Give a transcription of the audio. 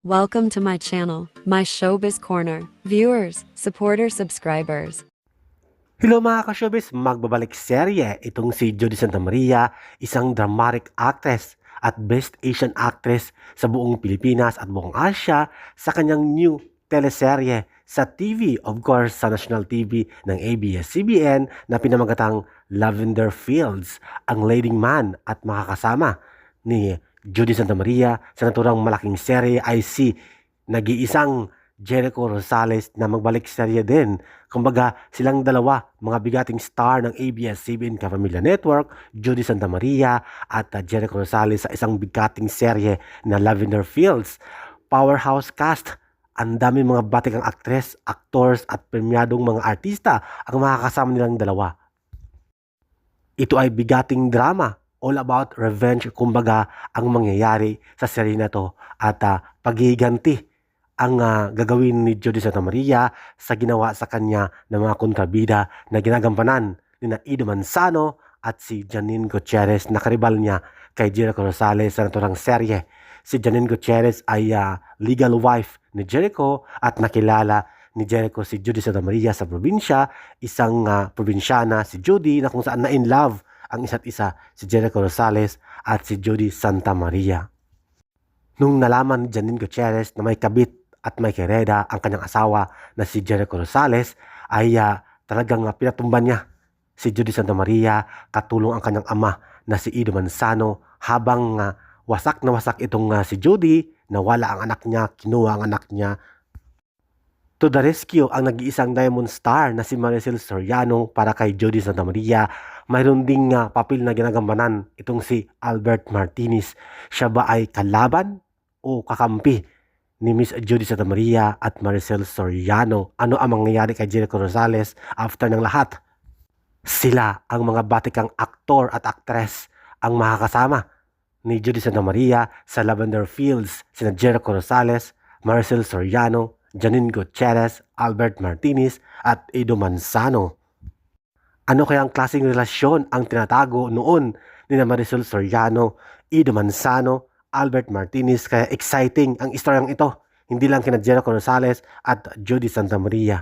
Welcome to my channel, my Showbiz Corner. Viewers, supporters, subscribers. Hello mga ka-showbiz, magbabalik serye itong si Jody Santa Maria, isang dramatic actress at Best Asian Actress sa buong Pilipinas at buong Asia sa kanyang new teleserye sa TV, of course sa national TV ng ABS-CBN na pinamagatang Lavender Fields, ang leading man at makakasama ni Jody Santa Maria sa naturang malaking serye ay si nag-iisang Jericho Rosales na magbalik serye din. Kumbaga, silang dalawa, mga bigating star ng ABS-CBN Kapamilya Network, Jody Santa Maria at Jericho Rosales sa isang bigating serye na Lavender Fields. Powerhouse cast, ang dami mga batikang aktres, actors at premyadong mga artista ang makakasama nilang dalawa. Ito ay bigating drama, all about revenge, kumbaga ang mangyayari sa serye na to at paghihiganti ang gagawin ni Jody Santa Maria sa ginawa sa kanya ng mga kontrabida na ginagampanan ni Ido Manzano at si Janine Gutierrez na karibal niya kay Jericho Rosales sa naturang serye. Si Janine Gutierrez ay legal wife ni Jericho at nakilala ni Jericho si Jody Santa Maria sa probinsya, isang probinsyana si Jody na kung saan na in love ang isa't isa, si Jericho Rosales at si Jody Santa Maria. Nung nalaman ni Janine Gutierrez na may kabit at may kereda ang kanyang asawa na si Jericho Rosales, ay talagang pinatumban niya si Jody Santa Maria, katulong ang kanyang ama na si Ido Manzano habang wasak na wasak itong si Jody, nawala ang anak niya, kinuha ang anak niya. To the rescue ang nag-iisang diamond star na si Maricel Soriano para kay Jody Santa Maria. Mayroon ding papel na ginagampanan itong si Albert Martinez. Siya ba ay kalaban o kakampi ni Miss Jody Santa Maria at Maricel Soriano? Ano ang mangyayari kay Jericho Rosales after ng lahat? Sila ang mga batikang aktor at aktres ang makakasama ni Jody Santa Maria sa Lavender Fields, sina Jericho Rosales, Maricel Soriano, Janine Gutierrez, Albert Martinez at Ido Manzano. Ano kaya ang klaseng relasyon ang tinatago noon ni Maricel Soriano, Ido Manzano, Albert Martinez? Kaya exciting ang istoryang ito, hindi lang kina Jericho Rosales at Jody Santa Maria.